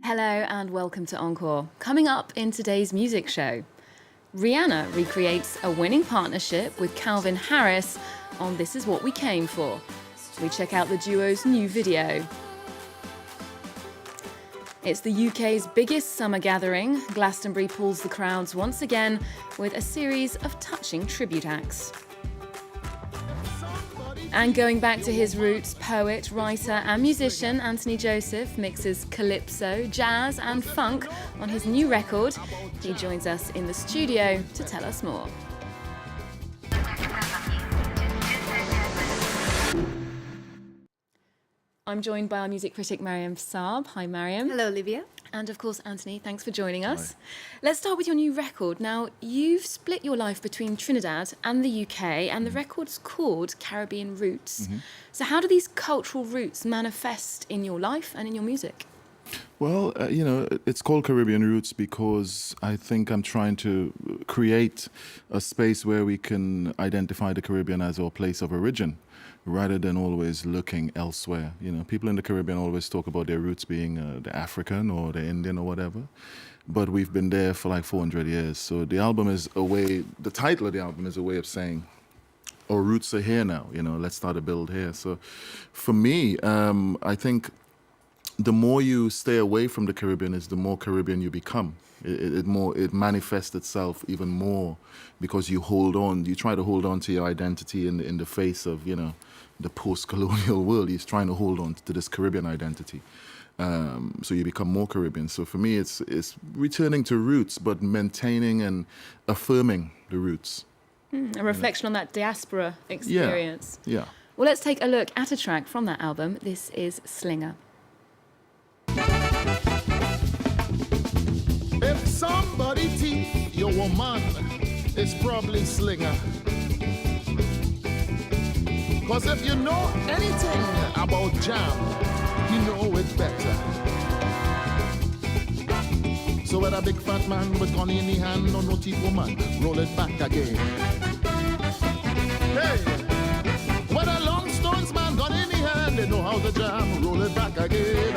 Hello and welcome to Encore. Coming up in today's music show, Rihanna recreates a winning partnership with Calvin Harris on This Is What We Came For. We check out the duo's new video. It's the UK's biggest summer gathering. Glastonbury pulls the crowds once again with a series of touching tribute acts. And going back to his roots, poet, writer and musician Anthony Joseph mixes calypso, jazz and funk on his new record. He joins us in the studio to tell us more. I'm joined by our music critic Mariam Saab. Hi Mariam. Hello Olivia. And of course, Anthony, thanks for joining us. Hi. Let's start with your new record. Now, you've split your life between Trinidad and the UK, and the record's called Caribbean Roots. So how do these cultural roots manifest in your life and in your music? Well, it's called Caribbean Roots because I think I'm trying to create a space where we can identify the Caribbean as our place of origin, rather than always looking elsewhere. People in the Caribbean always talk about their roots being the African or the Indian or whatever, but we've been there for like 400 years. So the title of the album is a way of saying, our roots are here now, let's start a build here. So for me, I think the more you stay away from the Caribbean is the more Caribbean you become. It manifests itself even more because you try to hold on to your identity in the face of, the post-colonial world. He's trying to hold on to this Caribbean identity. So you become more Caribbean. So for me, it's returning to roots, but maintaining and affirming the roots. A reflection on that diaspora experience. Yeah. Well, let's take a look at a track from that album. This is Slinger. If somebody teeth your woman, it's probably Slinger. Cause if you know anything about jam, you know it better. So when a big fat man with gun in the hand or no teeth woman, roll it back again. Hey, when a long stones man gun in the hand, they know how to jam, roll it back again.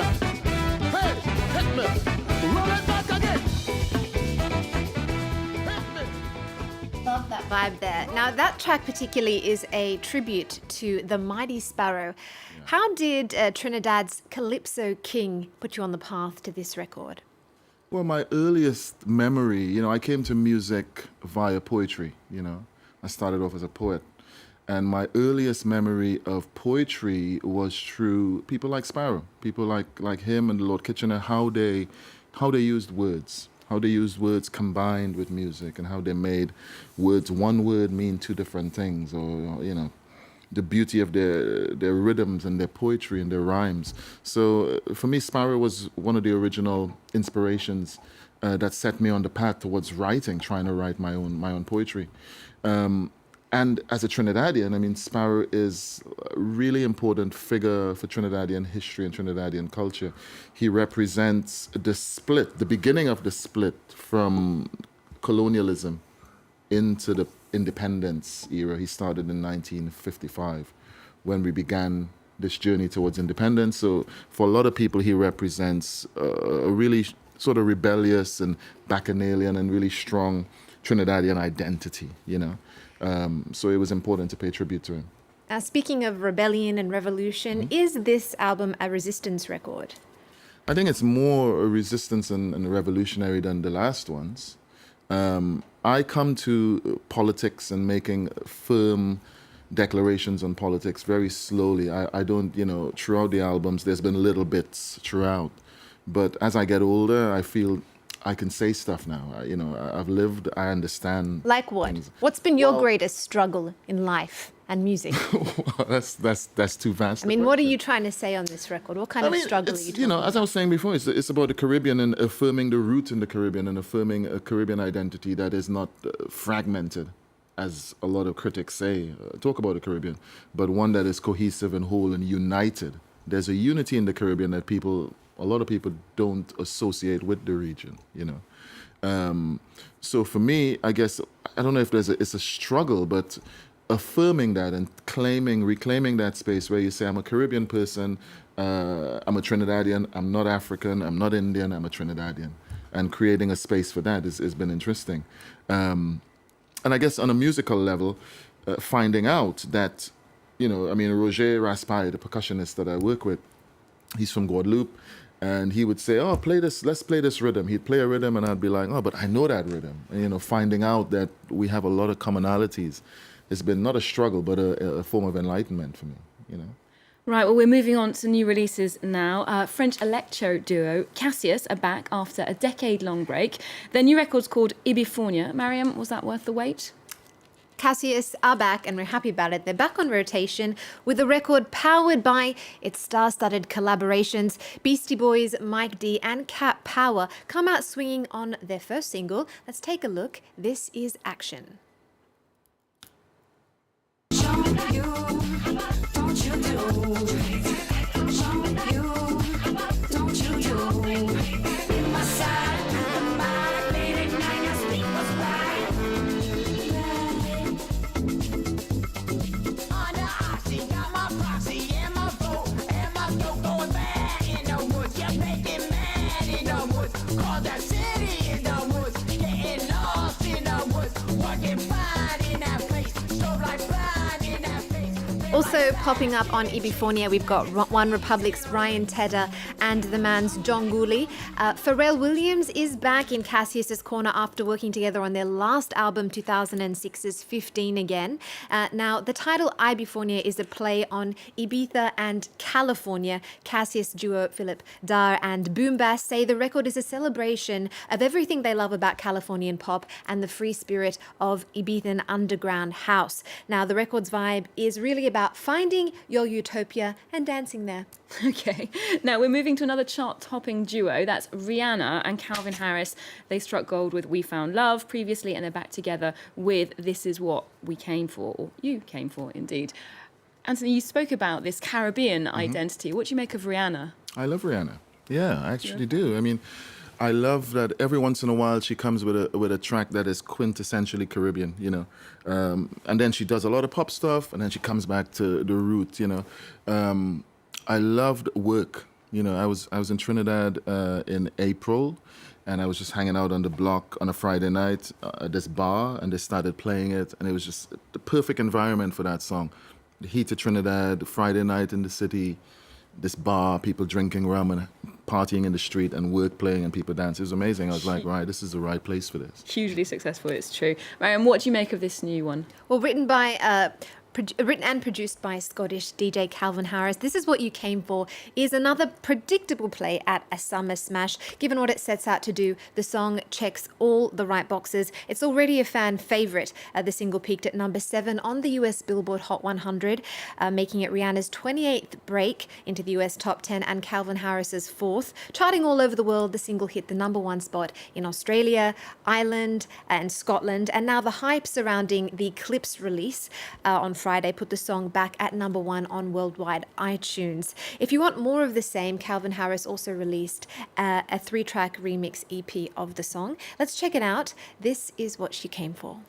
Hey, hit me, roll it back again. Love that vibe there. Now that track particularly is a tribute to the mighty Sparrow. How did Trinidad's Calypso King put you on the path to this record? Well, my earliest memory, I came to music via poetry, I started off as a poet. And my earliest memory of poetry was through people like Sparrow, people like him and Lord Kitchener, how they used words. How they used words combined with music and how they made one word mean two different things, or the beauty of their rhythms and their poetry and their rhymes. So for me, Sparrow was one of the original inspirations that set me on the path towards writing, trying to write my own poetry. And as a Trinidadian, Sparrow is a really important figure for Trinidadian history and Trinidadian culture. He represents the beginning of the split from colonialism into the independence era. He started in 1955 when we began this journey towards independence. So for a lot of people, he represents a really sort of rebellious and bacchanalian and really strong Trinidadian identity, So it was important to pay tribute to him. Speaking of rebellion and revolution, is this album a resistance record? I think it's more a resistance and revolutionary than the last ones. I come to politics and making firm declarations on politics very slowly. I don't, throughout the albums, there's been little bits throughout. But as I get older, I feel I can say stuff now. I've lived, I understand. Like what? Things. What's been your greatest struggle in life and music? that's too vast. What are you trying to say on this record? What kind of struggle are you talking about? As I was saying before, it's about the Caribbean and affirming the root in the Caribbean and affirming a Caribbean identity that is not fragmented, as a lot of critics say, talk about the Caribbean, but one that is cohesive and whole and united. There's a unity in the Caribbean that a lot of people don't associate with the region, So for me, I guess, I don't know if it's a struggle, but affirming that and reclaiming that space where you say, I'm a Caribbean person, I'm a Trinidadian. I'm not African. I'm not Indian. I'm a Trinidadian. And creating a space for that has been interesting. And I guess on a musical level, finding out that, Roger Raspail, the percussionist that I work with, he's from Guadeloupe, and he would say, "Oh, let's play this rhythm." He'd play a rhythm, and I'd be like, "Oh, but I know that rhythm." And, finding out that we have a lot of commonalities has been not a struggle, but a form of enlightenment for me. Right, well, we're moving on to new releases now. French electro duo Cassius are back after a decade-long break. Their new record's called Ibifornia. Mariam, was that worth the wait? Cassius are back, and we're happy about it. They're back on rotation with a record powered by its star-studded collaborations. Beastie Boys, Mike D, and Cat Power come out swinging on their first single. Let's take a look. This is Action. Also popping up on Ibifornia, we've got One Republic's Ryan Tedder and The Man's John Gooley. Pharrell Williams is back in Cassius's corner after working together on their last album, 2006's 15 Again. Now, the title Ibifornia is a play on Ibiza and California. Cassius duo Philip Dar and Boom Bass say the record is a celebration of everything they love about Californian pop and the free spirit of Ibizan underground house. Now, the record's vibe is really about finding your utopia and dancing there. Okay, now we're moving to another chart-topping duo. That's Rihanna and Calvin Harris. They struck gold with We Found Love previously, and they're back together with This Is What We Came For, or You Came For, indeed. Anthony, you spoke about this Caribbean identity. What do you make of Rihanna? I love Rihanna. Yeah, I actually do. I mean, I love that every once in a while she comes with a track that is quintessentially Caribbean, and then she does a lot of pop stuff, and then she comes back to the roots, I loved Work. I was in Trinidad in April, and I was just hanging out on the block on a Friday night at this bar, and they started playing it, and it was just the perfect environment for that song. The heat of Trinidad, Friday night in the city, this bar, people drinking rum and partying in the street, and Work playing and people dancing. It was amazing. I was like, right, this is the right place for this. Hugely successful, it's true. Mariam, what do you make of this new one? Well, written and produced by Scottish DJ Calvin Harris, This Is What You Came For is another predictable play at a summer smash. Given what it sets out to do, the song checks all the right boxes. It's already a fan favourite. The single peaked at number 7 on the US Billboard Hot 100, making it Rihanna's 28th break into the US top 10 and Calvin Harris's 4th. Charting all over the world, the single hit the number 1 spot in Australia, Ireland and Scotland. And now the hype surrounding the Clips release on Friday put the song back at number 1 on worldwide iTunes. If you want more of the same, Calvin Harris also released a 3-track remix EP of the song. Let's check it out. This is What She Came For.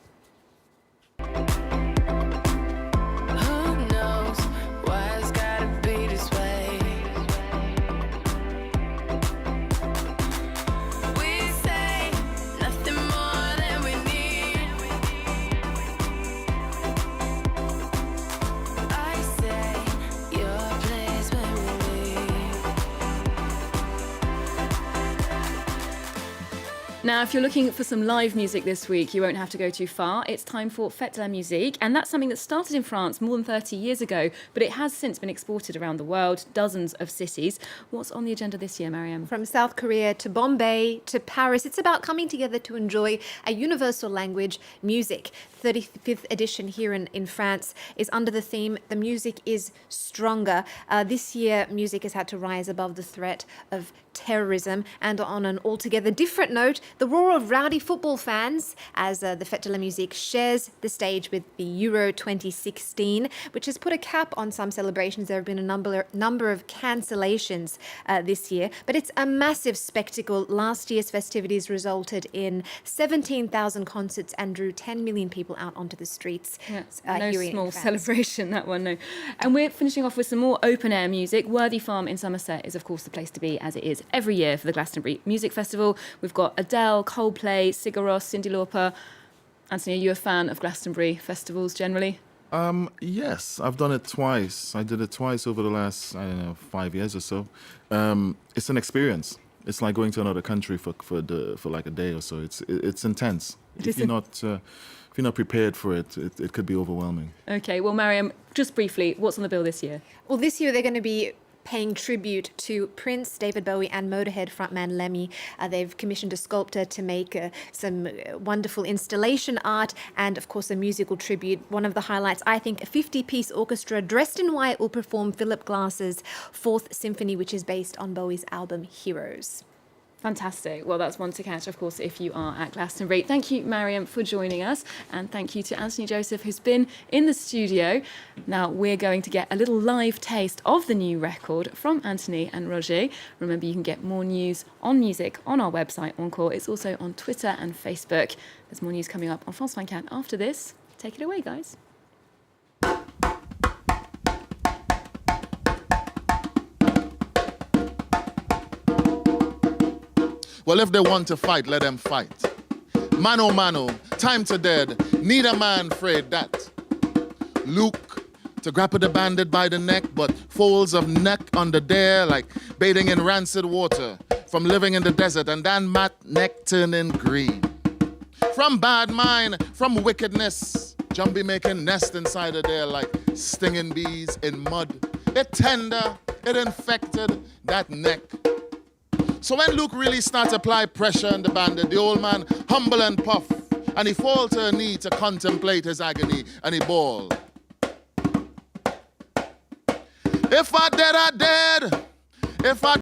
Now, if you're looking for some live music this week, you won't have to go too far. It's time for Fête de la Musique, and that's something that started in France more than 30 years ago, but it has since been exported around the world, dozens of cities. What's on the agenda this year, Mariam? From South Korea to Bombay to Paris, it's about coming together to enjoy a universal language, music. 35th edition here in France is under the theme, The Music is Stronger. This year, music has had to rise above the threat of terrorism. And on an altogether different note, the roar of rowdy football fans as the Fête de la Musique shares the stage with the Euro 2016, which has put a cap on some celebrations. There have been a number of cancellations this year, but it's a massive spectacle. Last year's festivities resulted in 17,000 concerts and drew 10 million people out onto the streets. No here in small France. celebration, that one, no. And we're finishing off with some more open-air music. Worthy Farm in Somerset is, of course, the place to be, as it is every year for the Glastonbury Music Festival. We've got Adele, Coldplay, Sigur Rós, Cyndi Lauper. Anthony, are you a fan of Glastonbury festivals generally? Yes, I've done it twice. I did it twice over the last, 5 years or so. It's an experience. It's like going to another country for like a day or so. It's intense. If you're not prepared for it, it could be overwhelming. Okay, well, Mariam, just briefly, what's on the bill this year? Well, this year they're going to be paying tribute to Prince, David Bowie and Motorhead frontman Lemmy. They've commissioned a sculptor to make some wonderful installation art and, of course, a musical tribute. One of the highlights, I think, a 50-piece orchestra dressed in white will perform Philip Glass's Fourth Symphony, which is based on Bowie's album Heroes. Fantastic. Well, that's one to catch, of course, if you are at Glastonbury. Thank you, Mariam, for joining us. And thank you to Anthony Joseph, who's been in the studio. Now, we're going to get a little live taste of the new record from Anthony and Roger. Remember, you can get more news on music on our website, Encore. It's also on Twitter and Facebook. There's more news coming up on France 24 after this. Take it away, guys. Well, if they want to fight, let them fight. Mano, mano, time to dead. Need a man afraid that. Luke to grapple the bandit by the neck, but folds of neck under there like bathing in rancid water. From living in the desert and then Matt neck turning green. From bad mind, from wickedness. Jumbie making nest inside of there like stinging bees in mud. It tender, it infected that neck. So when Luke really starts to apply pressure on the bandit, the old man humble and puff, and he fall to a knee to contemplate his agony, and he bawl. If I dead, I dead. If I